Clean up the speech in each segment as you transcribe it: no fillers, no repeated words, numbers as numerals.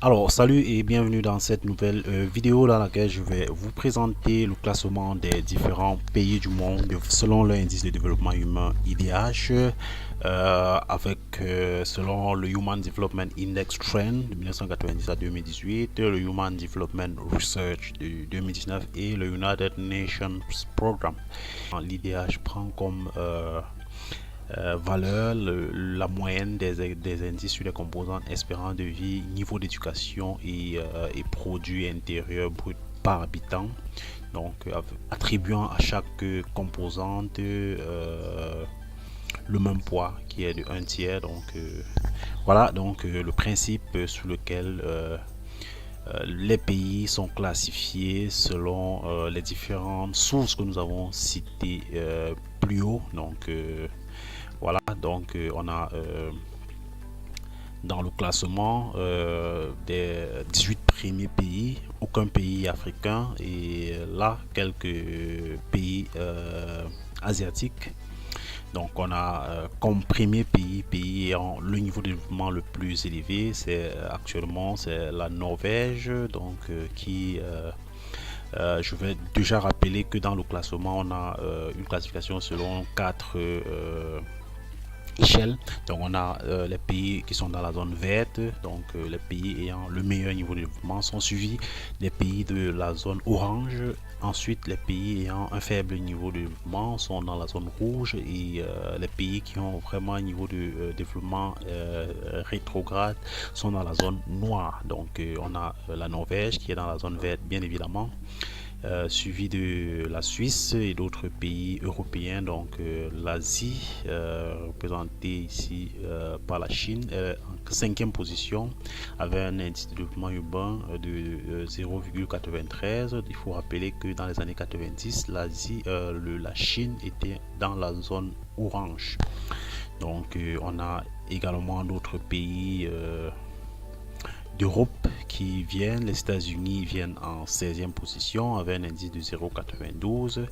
Alors, salut et bienvenue dans cette nouvelle vidéo dans laquelle je vais vous présenter le classement des différents pays du monde selon l'indice de développement humain IDH selon le Human Development Index Trend de 1990 à 2018, le Human Development Research de 2019 et le United Nations Programme. L'IDH prend comme valeur la moyenne des indices sur les composantes espérance de vie, niveau d'éducation et produit intérieur brut par habitant. Donc, attribuant à chaque composante le même poids qui est de 1/3. Donc, voilà donc le principe sous lequel les pays sont classifiés selon les différentes sources que nous avons citées plus haut. Donc, voilà, donc on a dans le classement des 18 premiers pays, aucun pays africain et là quelques pays asiatiques. Donc on a comme premier pays ayant le niveau de développement le plus élevé, c'est actuellement c'est la Norvège, donc je vais déjà rappeler que dans le classement on a une classification selon quatre échelle. Donc on a les pays qui sont dans la zone verte, donc les pays ayant le meilleur niveau de développement sont suivis des pays de la zone orange. Ensuite, les pays ayant un faible niveau de développement sont dans la zone rouge et les pays qui ont vraiment un niveau de développement rétrograde sont dans la zone noire. Donc on a la Norvège qui est dans la zone verte bien évidemment. Suivi de la Suisse et d'autres pays européens. Donc l'Asie, représentée ici par la Chine, en 5e position, avec un indice de développement urbain de 0,93. Il faut rappeler que dans les années 90, la Chine était dans la zone orange. Donc on a également d'autres pays d'Europe qui viennent. Les États-Unis viennent en 16e position avec un indice de 0,92.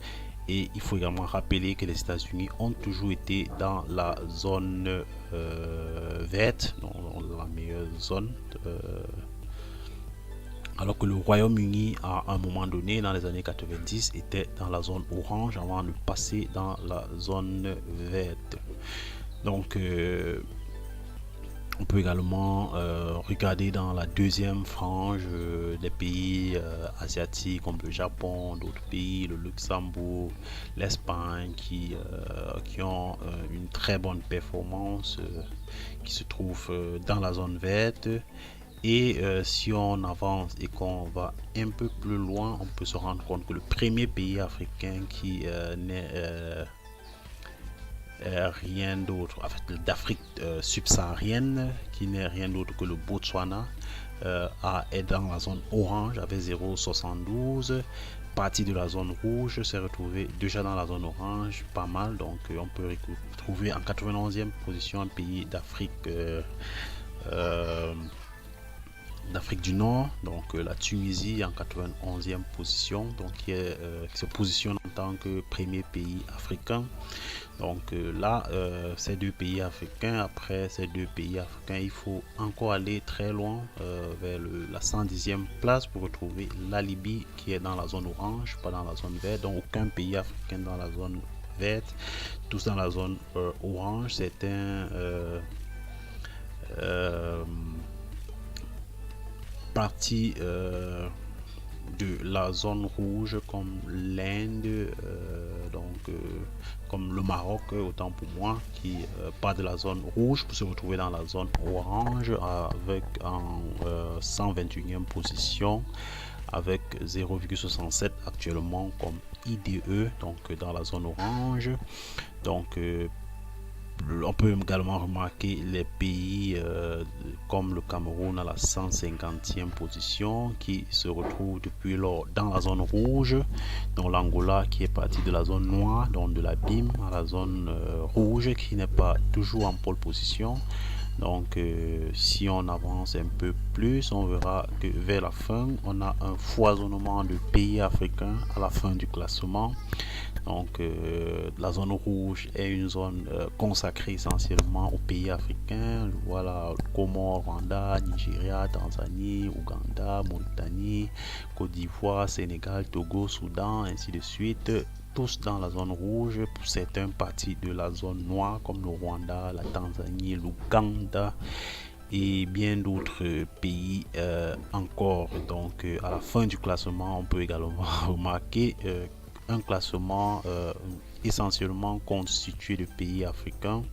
Et il faut également rappeler que les États-Unis ont toujours été dans la zone verte, dans la meilleure zone. Alors que le Royaume-Uni, à un moment donné, dans les années 90, était dans la zone orange avant de passer dans la zone verte. Donc, on peut également regarder dans la deuxième frange des pays asiatiques comme le Japon, d'autres pays, le Luxembourg, l'Espagne qui ont une très bonne performance, qui se trouvent dans la zone verte. Et si on avance et qu'on va un peu plus loin, on peut se rendre compte que le premier pays africain qui n'est rien d'autre, en fait, d'Afrique subsaharienne, qui n'est rien d'autre que le Botswana, est dans la zone orange avec 0,72. Partie de la zone rouge s'est retrouvé déjà dans la zone orange, pas mal. Donc on peut retrouver en 91e position un pays d'Afrique du Nord, donc la Tunisie en 91e position, donc qui se positionne en tant que premier pays africain. Donc là, ces deux pays africains, après ces deux pays africains, il faut encore aller très loin vers la 110e place pour retrouver la Libye qui est dans la zone orange, pas dans la zone verte. Donc aucun pays africain dans la zone verte, tous dans la zone orange. C'est un partie de la zone rouge comme l'Inde, comme le Maroc, autant pour moi, qui part de la zone rouge pour se retrouver dans la zone orange avec en 121e position avec 0,67 actuellement comme IDE, donc dans la zone orange. Donc on peut également remarquer les pays comme le Cameroun à la 150e position qui se retrouve depuis lors dans la zone rouge, donc l'Angola qui est parti de la zone noire, donc de l'abîme à la zone rouge qui n'est pas toujours en pole position. Donc, si on avance un peu plus, on verra que vers la fin, on a un foisonnement de pays africains à la fin du classement. Donc, la zone rouge est une zone consacrée essentiellement aux pays africains. Voilà, Comores, Rwanda, Nigeria, Tanzanie, Ouganda, Mauritanie, Côte d'Ivoire, Sénégal, Togo, Soudan, ainsi de suite. Tous dans la zone rouge, pour certains parties de la zone noire comme le Rwanda, la Tanzanie, l'Ouganda et bien d'autres pays encore. Donc à la fin du classement, on peut également remarquer un classement essentiellement constitué de pays africains.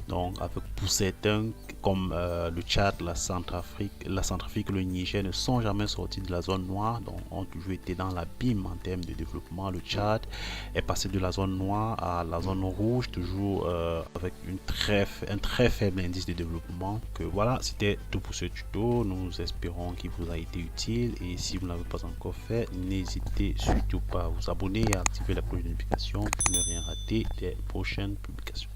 Donc, avec, pour certains, comme le Tchad, la Centrafrique et le Niger ne sont jamais sortis de la zone noire, donc ont toujours été dans l'abîme en termes de développement. Le Tchad est passé de la zone noire à la zone rouge, toujours avec un très faible indice de développement. Que voilà, c'était tout pour ce tuto. Nous espérons qu'il vous a été utile et si vous ne l'avez pas encore fait, n'hésitez surtout pas à vous abonner et à activer la cloche de notification pour ne rien rater des prochaines publications.